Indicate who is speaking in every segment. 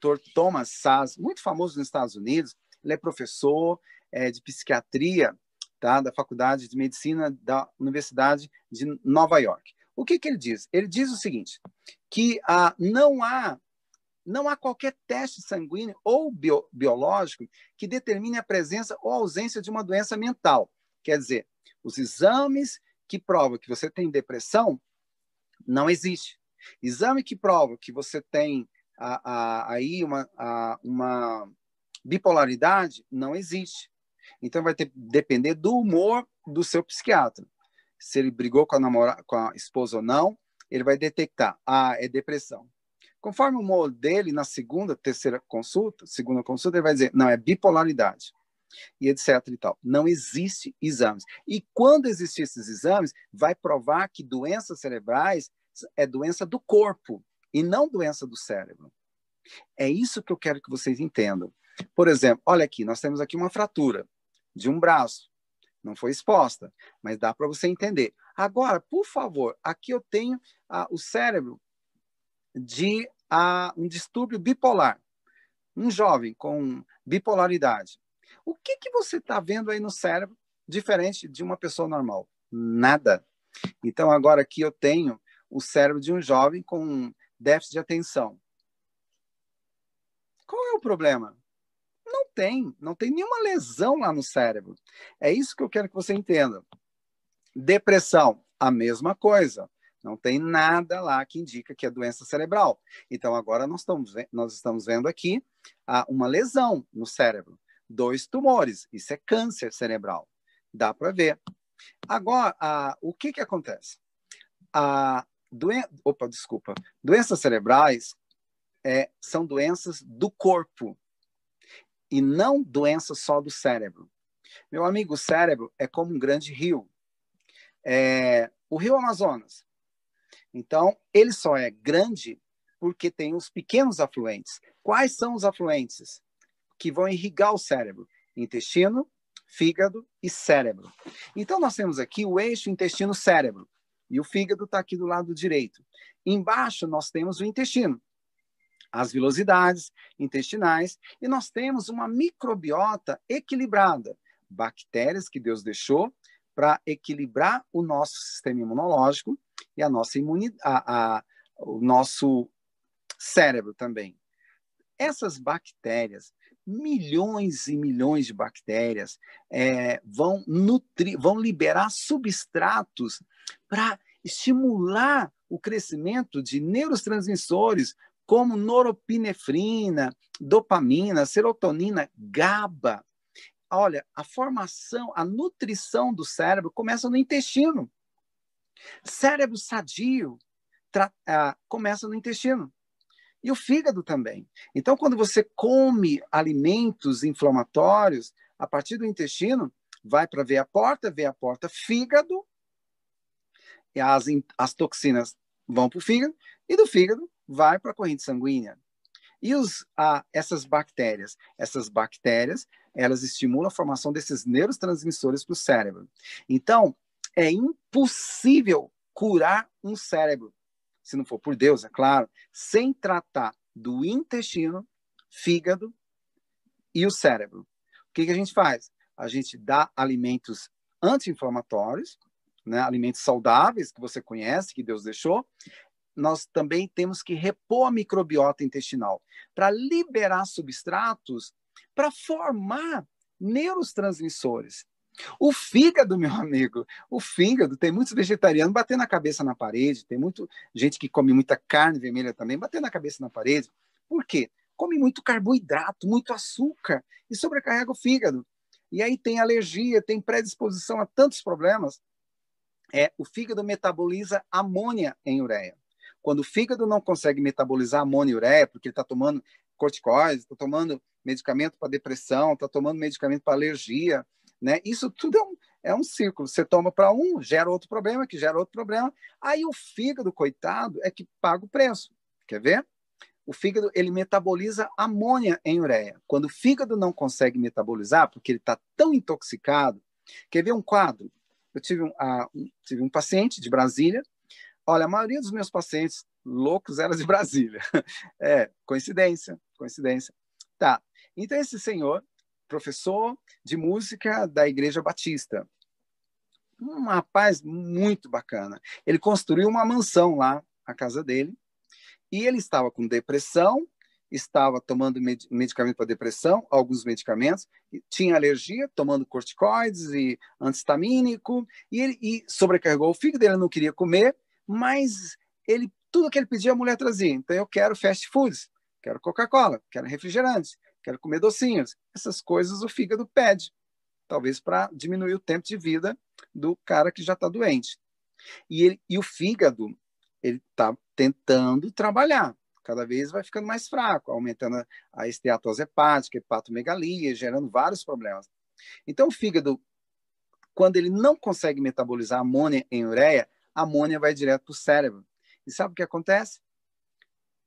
Speaker 1: Dr. Thomas Szasz, muito famoso nos Estados Unidos. Ele é professor de psiquiatria, tá, da Faculdade de Medicina da Universidade de Nova York. O que ele diz? Ele diz o seguinte, que não há qualquer teste sanguíneo ou biológico que determine a presença ou ausência de uma doença mental. Quer dizer, os exames que provam que você tem depressão não existe. Exame que prova que você tem aí uma bipolaridade não existe. Então vai depender do humor do seu psiquiatra. Se ele brigou com a esposa ou não, ele vai detectar, é depressão. Conforme o humor dele, na segunda consulta, ele vai dizer, não, é bipolaridade. E etc. e tal. Não existe exames. E quando existem esses exames, vai provar que doenças cerebrais é doença do corpo e não doença do cérebro. É isso que eu quero que vocês entendam. Por exemplo, olha aqui, nós temos aqui uma fratura de um braço. Não foi exposta, mas dá para você entender. Agora, por favor, aqui eu tenho o cérebro de um distúrbio bipolar. Um jovem com bipolaridade. O que você está vendo aí no cérebro diferente de uma pessoa normal? Nada. Então, agora aqui eu tenho o cérebro de um jovem com déficit de atenção. Qual é o problema? Não tem nenhuma lesão lá no cérebro. É isso que eu quero que você entenda. Depressão, a mesma coisa. Não tem nada lá que indica que é doença cerebral. Então, agora nós estamos vendo aqui uma lesão no cérebro. 2 tumores. Isso é câncer cerebral. Dá para ver. Agora, o que acontece? Doenças cerebrais são doenças do corpo e não doenças só do cérebro. Meu amigo, o cérebro é como um grande rio. O rio Amazonas. Então, ele só é grande porque tem os pequenos afluentes. Quais são os afluentes que vão irrigar o cérebro? Intestino, fígado e cérebro. Então, nós temos aqui o eixo intestino-cérebro. E o fígado está aqui do lado direito. Embaixo, nós temos o intestino, as vilosidades intestinais, e nós temos uma microbiota equilibrada. Bactérias que Deus deixou para equilibrar o nosso sistema imunológico e a nossa o nosso cérebro também. Essas bactérias, milhões e milhões de bactérias, vão liberar substratos para estimular o crescimento de neurotransmissores como norepinefrina, dopamina, serotonina, GABA. Olha, a nutrição do cérebro começa no intestino. Cérebro sadio começa no intestino. E o fígado também. Então, quando você come alimentos inflamatórios, a partir do intestino, vai para a veia porta, fígado, e as toxinas vão para o fígado, e do fígado vai para a corrente sanguínea. E essas bactérias, elas estimulam a formação desses neurotransmissores para o cérebro. Então, é impossível curar um cérebro, se não for por Deus, é claro, sem tratar do intestino, fígado e o cérebro. O que a gente faz? A gente dá alimentos anti-inflamatórios, né, alimentos saudáveis que você conhece, que Deus deixou. Nós também temos que repor a microbiota intestinal para liberar substratos para formar neurotransmissores. O fígado, meu amigo, tem muitos vegetarianos batendo a cabeça na parede, tem muita gente que come muita carne vermelha também, batendo a cabeça na parede. Por quê? Come muito carboidrato, muito açúcar e sobrecarrega o fígado. E aí tem alergia, tem predisposição a tantos problemas. O fígado metaboliza amônia em ureia. Quando o fígado não consegue metabolizar amônia e ureia, porque ele está tomando corticoides, está tomando medicamento para depressão, está tomando medicamento para alergia, né? Isso tudo é um círculo. Você toma para um, gera outro problema, que gera outro problema. Aí o fígado, coitado, é que paga o preço. Quer ver? O fígado, ele metaboliza amônia em ureia. Quando o fígado não consegue metabolizar, porque ele está tão intoxicado. Quer ver um quadro? Eu tive um paciente de Brasília. Olha, a maioria dos meus pacientes loucos era de Brasília. Coincidência, coincidência. Tá, então esse senhor, professor de música da Igreja Batista, um rapaz muito bacana. Ele construiu uma mansão lá, a casa dele, e ele estava com depressão, estava tomando medicamento para depressão, alguns medicamentos, tinha alergia, tomando corticoides e antihistamínico, e sobrecarregou o fígado, ele não queria comer, mas tudo que ele pedia a mulher trazia. Então eu quero fast foods, quero Coca-Cola, quero refrigerantes, quero comer docinhos. Essas coisas o fígado pede, talvez para diminuir o tempo de vida do cara que já está doente. E o fígado, ele está tentando trabalhar, cada vez vai ficando mais fraco, aumentando a esteatose hepática, hepatomegalia, gerando vários problemas. Então, o fígado, quando ele não consegue metabolizar amônia em ureia, a amônia vai direto para o cérebro. E sabe o que acontece?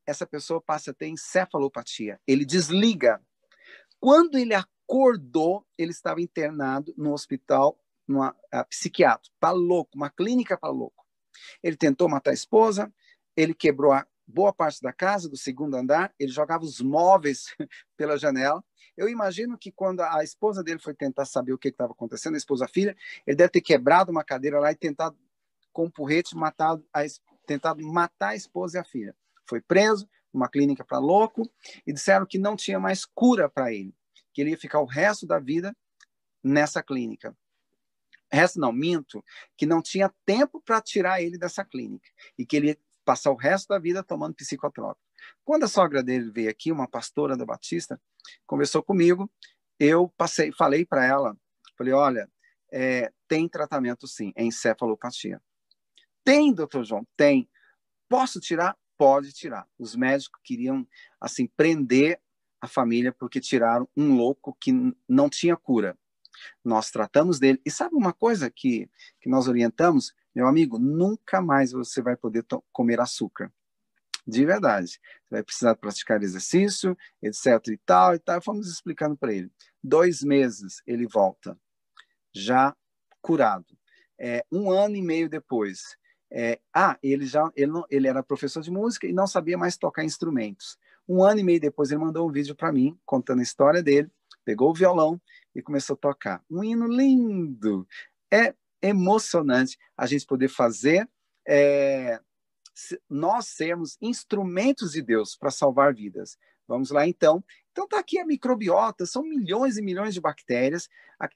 Speaker 1: Essa pessoa passa a ter encefalopatia. Ele desliga. Quando ele acordou, ele estava internado no hospital, numa psiquiatra, para louco, uma clínica para louco. Ele tentou matar a esposa, ele quebrou a boa parte da casa, do segundo andar, ele jogava os móveis pela janela. Eu imagino que quando a esposa dele foi tentar saber o que estava acontecendo, a esposa, a filha, ele deve ter quebrado uma cadeira lá e tentado, com um porrete, tentado matar a esposa e a filha. Foi preso, numa clínica para louco, e disseram que não tinha mais cura para ele, que ele ia ficar o resto da vida nessa clínica. Minto, que não tinha tempo para tirar ele dessa clínica, e que ele ia passar o resto da vida tomando psicotrópico. Quando a sogra dele veio aqui, uma pastora da Batista, conversou comigo, eu falei para ela, falei, olha, tem tratamento sim, é encefalopatia. Tem, doutor João? Tem. Posso tirar? Pode tirar. Os médicos queriam, assim, prender a família porque tiraram um louco que não tinha cura. Nós tratamos dele. E sabe uma coisa que nós orientamos? Meu amigo, nunca mais você vai poder comer açúcar. De verdade. Você vai precisar praticar exercício, etc. e tal, e tal. Fomos explicando para ele. 2 meses ele volta, já curado. 1 ano e meio depois. Ele era professor de música e não sabia mais tocar instrumentos. 1 ano e meio depois ele mandou um vídeo para mim, contando a história dele, pegou o violão e começou a tocar. Um hino lindo. É emocionante a gente poder fazer, nós sermos instrumentos de Deus para salvar vidas. Vamos lá, então. Então está aqui a microbiota, são milhões e milhões de bactérias.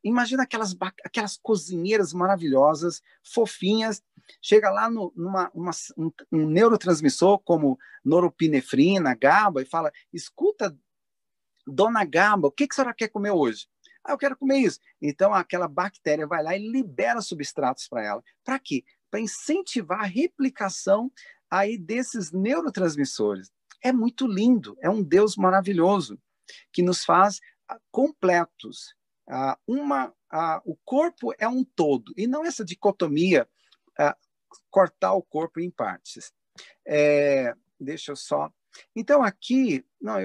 Speaker 1: Imagina aquelas cozinheiras maravilhosas, fofinhas. Chega lá um neurotransmissor como noropinefrina, GABA, e fala, escuta, dona GABA, o que a senhora quer comer hoje? Eu quero comer isso. Então, aquela bactéria vai lá e libera substratos para ela. Para quê? Para incentivar a replicação aí desses neurotransmissores. É muito lindo, é um Deus maravilhoso que nos faz completos. O corpo é um todo, e não essa dicotomia, cortar o corpo em partes. Deixa eu só... Então, aqui... Não,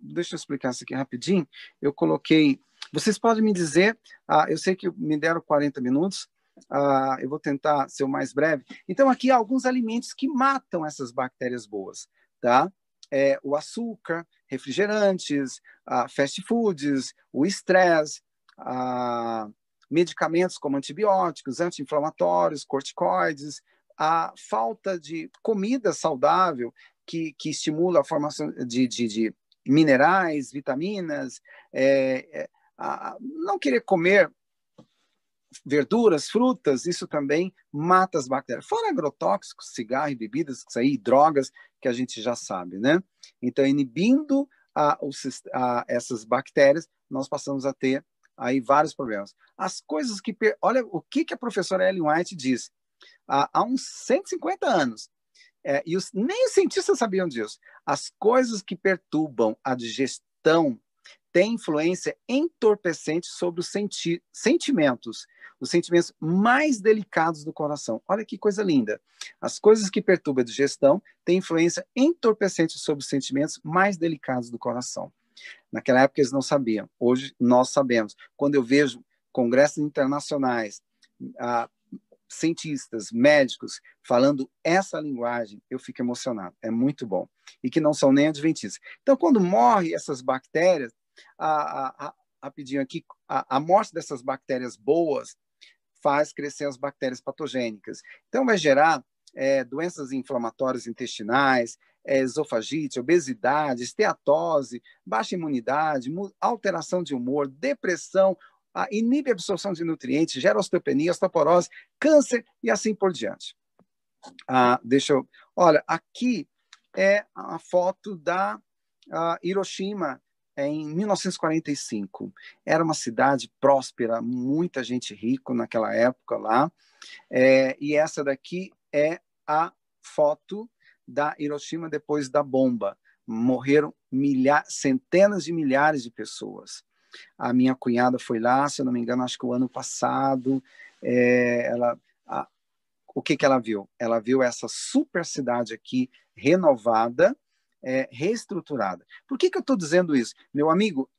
Speaker 1: deixa eu explicar isso aqui rapidinho. Eu coloquei... Vocês podem me dizer... eu sei que me deram 40 minutos, eu vou tentar ser o mais breve. Então, aqui há alguns alimentos que matam essas bactérias boas, tá? O açúcar, refrigerantes, fast foods, o estresse, medicamentos como antibióticos, anti-inflamatórios, corticoides, a falta de comida saudável que estimula a formação de minerais, vitaminas, não querer comer verduras, frutas, isso também mata as bactérias. Fora agrotóxicos, cigarro e bebidas, drogas, que a gente já sabe, né? Então, inibindo essas bactérias, nós passamos a ter aí vários problemas. As coisas que... Olha o que a professora Ellen White diz. Há uns 150 anos, nem os cientistas sabiam disso. As coisas que perturbam a digestão têm influência entorpecente sobre os sentimentos mais delicados do coração. Olha que coisa linda. As coisas que perturbam a digestão têm influência entorpecente sobre os sentimentos mais delicados do coração. Naquela época eles não sabiam, hoje nós sabemos. Quando eu vejo congressos internacionais cientistas, médicos, falando essa linguagem, eu fico emocionado. É muito bom. E que não são nem adventistas. Então, quando morrem essas bactérias, rapidinho aqui, a morte dessas bactérias boas faz crescer as bactérias patogênicas. Então, vai gerar doenças inflamatórias intestinais, esofagite, obesidade, esteatose, baixa imunidade, alteração de humor, depressão, inibe a absorção de nutrientes, gera osteopenia, osteoporose, câncer e assim por diante. Olha, aqui é a foto da Hiroshima em 1945. Era uma cidade próspera, muita gente rica naquela época lá, e essa daqui é a foto da Hiroshima depois da bomba. Morreram centenas de milhares de pessoas. A minha cunhada foi lá, se eu não me engano, acho que o ano passado. O que ela viu? Ela viu essa super cidade aqui renovada, reestruturada. Por que eu estou dizendo isso? Meu amigo,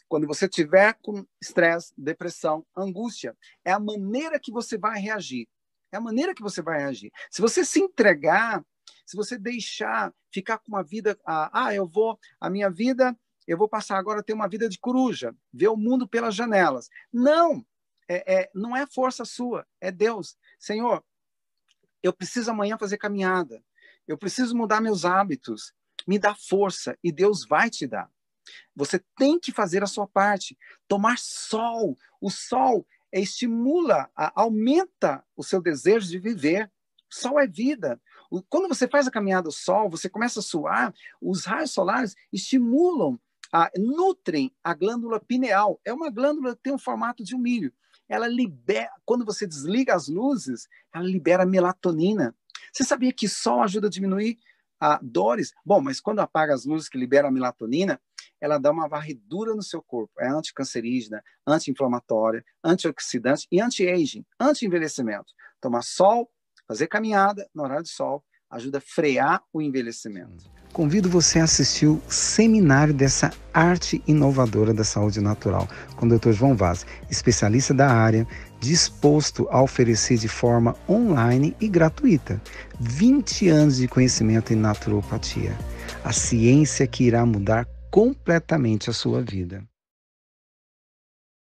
Speaker 1: quando você tiver com estresse, depressão, angústia, é a maneira que você vai reagir. É a maneira que você vai reagir. Se você se entregar, se você deixar ficar com uma vida, a minha vida, eu vou passar agora a ter uma vida de coruja, ver o mundo pelas janelas. Não, não é força sua, é Deus. Senhor, eu preciso amanhã fazer caminhada, eu preciso mudar meus hábitos, me dá força e Deus vai te dar. Você tem que fazer a sua parte, tomar sol. O sol estimula, aumenta o seu desejo de viver. O sol é vida. Quando você faz a caminhada ao sol, você começa a suar, os raios solares estimulam, nutrem a glândula pineal. É uma glândula que tem o formato de um milho. Ela libera, quando você desliga as luzes, ela libera melatonina. Você sabia que sol ajuda a diminuir dores? Bom, mas quando apaga as luzes que libera a melatonina, ela dá uma varredura no seu corpo. É anticancerígena, anti-inflamatória, antioxidante e anti-aging, anti-envelhecimento. Tomar sol, fazer caminhada no horário de sol, ajuda a frear o envelhecimento. Convido você a assistir o seminário dessa arte inovadora da saúde natural, com o Dr. João Vaz, especialista da área, disposto a oferecer de forma online e gratuita 20 anos de conhecimento em naturopatia. A ciência que irá mudar completamente a sua vida.